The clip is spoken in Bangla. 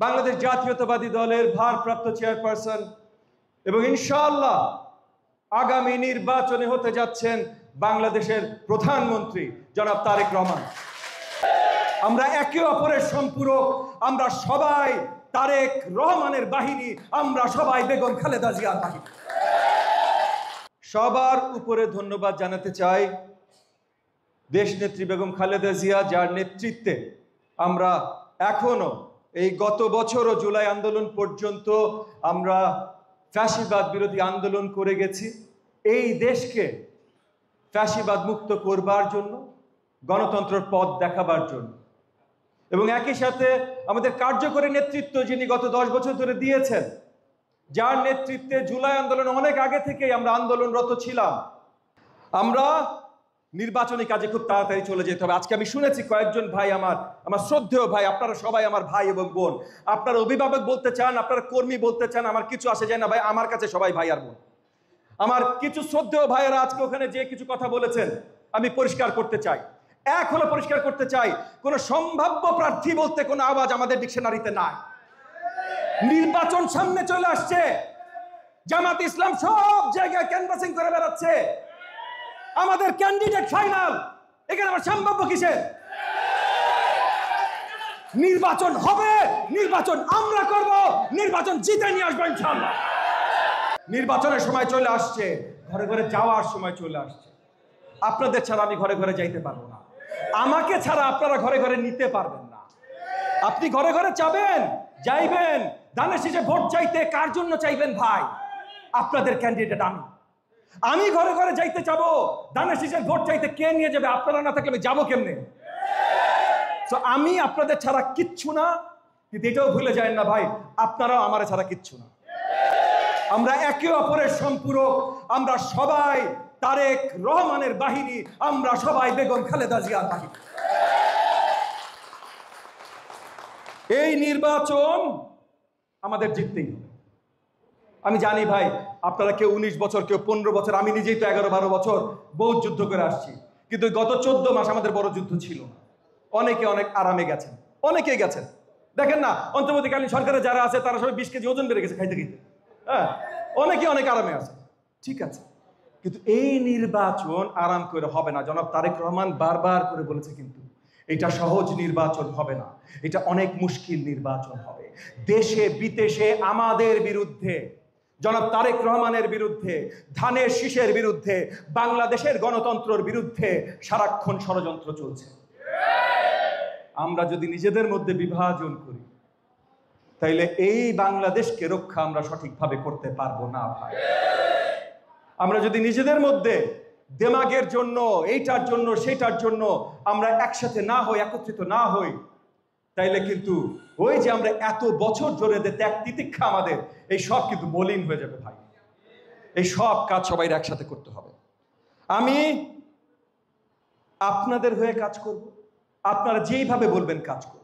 বাংলাদেশ জাতীয়তাবাদী দলের ভারপ্রাপ্ত চেয়ারপারসন এবং ইনশাআল্লাহ আগামী নির্বাচনে হতে যাচ্ছেন বাংলাদেশের প্রধানমন্ত্রী জনাব তারেক রহমান। আমরা একে অপরের সম্পূরক, আমরা সবাই তারেক রহমানের বাহিনী, আমরা সবাই বেগম খালেদা জিয়ার বাহিনী। সবার উপরে ধন্যবাদ জানাতে চাই দেশনেত্রী বেগম খালেদা জিয়া, যার নেতৃত্বে আমরা এখনো এই গত বছরও জুলাই আন্দোলন পর্যন্ত আমরা ফ্যাসিবাদ বিরোধী আন্দোলন করে গেছি এই দেশকে ফ্যাসিবাদ মুক্ত করবার জন্য, গণতন্ত্রের পথ দেখাবার জন্য। এবং একই সাথে আমাদের কার্যকরী নেতৃত্ব যিনি গত 10 বছর ধরে দিয়েছেন, যার নেতৃত্বে জুলাই আন্দোলন অনেক আগে থেকেই আমরা আন্দোলনরত ছিলাম। আমরা নির্বাচনী কাজে খুব তাড়াতাড়ি চলে যেতে হবে। আজকে আমি শুনেছি কয়েকজন ভাই, আমার শ্রদ্ধেয় ভাই, আপনারা সবাই আমার ভাই এবং বোন, আপনারা অভিভাবক বলতে চান, আপনারা কর্মী বলতে চান, আমার কিছু আসে যায় না ভাই, আমার কাছে সবাই ভাই আর বোন। আমার কিছু শ্রদ্ধেয় ভাইয়েরা আজকে ওখানে যে কিছু কথা বলেছেন আমি পরিষ্কার করতে চাই। এক হলো পরিষ্কার করতে চাই, কোন সম্ভাব্য প্রার্থী বলতে কোনো আওয়াজ আমাদের ডিকশনারিতে নাই। নির্বাচন সামনে চলে আসছে, জামাত ইসলাম সব জায়গায় ক্যানভাসিং করে বেড়াচ্ছে, আমাদের ক্যান্ডিডেট ফাইনাল, এখানে আমার সম্ভাব্য কিসের? নির্বাচন হবে, নির্বাচন আমরা করব, নির্বাচন জিতে নিয়ে আসবো ইনশাআল্লাহ। নির্বাচনের সময় চলে আসছে, ঘরে ঘরে যাওয়ার সময় চলে আসছে। আপনাদের ছাড়া আমি ঘরে ঘরে যাইতে পারবো না, আমাকে ছাড়া আপনারা ঘরে ঘরে নিতে পারবেন না। আপনি ঘরে ঘরে যাবেন, যাইবেন, ধানের শীষে ভোট চাইতে কার জন্য চাইবেন ভাই? আপনাদের ক্যান্ডিডেট আমি ঘরে ঘরে যাইতে যাবো, ধানের শীষের ভোট চাইতে কে নিয়ে যাবে? আপনারা না থাকলে আমি যাবো কেমনে? তো আমি আপনাদের ছাড়া কিচ্ছু না, কিন্তু এটাও ভুলে যায় না ভাই, আপনারাও আমার ছাড়া কিচ্ছু না। আমরা একে অপরের সম্পূরক, আমরা সবাই তারেক রহমানের বাহিনী, আমরা সবাই বেগম খালেদা জিয়ার বাহিনী। এই নির্বাচন আমাদের জিততেই হবে। আমি জানি ভাই, আপনারা কেউ 19 বছর, কেউ 15 বছর, আমি নিজেই তো 11-12 বছর বহুত যুদ্ধ করে আসছি, কিন্তু গত 14 মাস আমাদের বড় যুদ্ধ ছিল না। অনেকে অনেক আরামে গেছেন, অনেকেই গেছেন। দেখেন না, অন্তর্বর্তীকালীন সরকারে যারা আছে তারা সবাই 20 কেজি ওজন বেড়ে গেছে খাইতে খাইতে। হ্যাঁ, অনেকে অনেক আরামে আছে, ঠিক আছে, কিন্তু এই নির্বাচন আরাম করে হবে না। জনাব তারেক রহমান বারবার করে বলেছে, কিন্তু এটা সহজ নির্বাচন হবে না, এটা অনেক মুশকিল নির্বাচন হবে। দেশে বিদেশে আমাদের বিরুদ্ধে, জনাব তারেক রহমানের বিরুদ্ধে, ধানের শীষের বিরুদ্ধে, বাংলাদেশের গণতন্ত্রের বিরুদ্ধে সারাক্ষণ ষড়যন্ত্র চলছে। আমরা যদি নিজেদের মধ্যে বিভাজন করি, তাইলে এই বাংলাদেশকে রক্ষা আমরা সঠিকভাবে করতে পারবো না ভাই। আমরা যদি নিজেদের মধ্যে দেমাগের জন্য, এইটার জন্য, সেটার জন্য আমরা একসাথে না হই, একত্রিত না হই, তাইলে কিন্তু ওই যে আমরা এত বছর ধরে ত্যাগ তিতিক্ষা আমাদের, এই সব কিন্তু মলিন হয়ে যাবে ভাই। এই সব কাজ সবাই একসাথে করতে হবে। আমি আপনাদের হয়ে কাজ করব, আপনারা যেইভাবে বলবেন কাজ করব।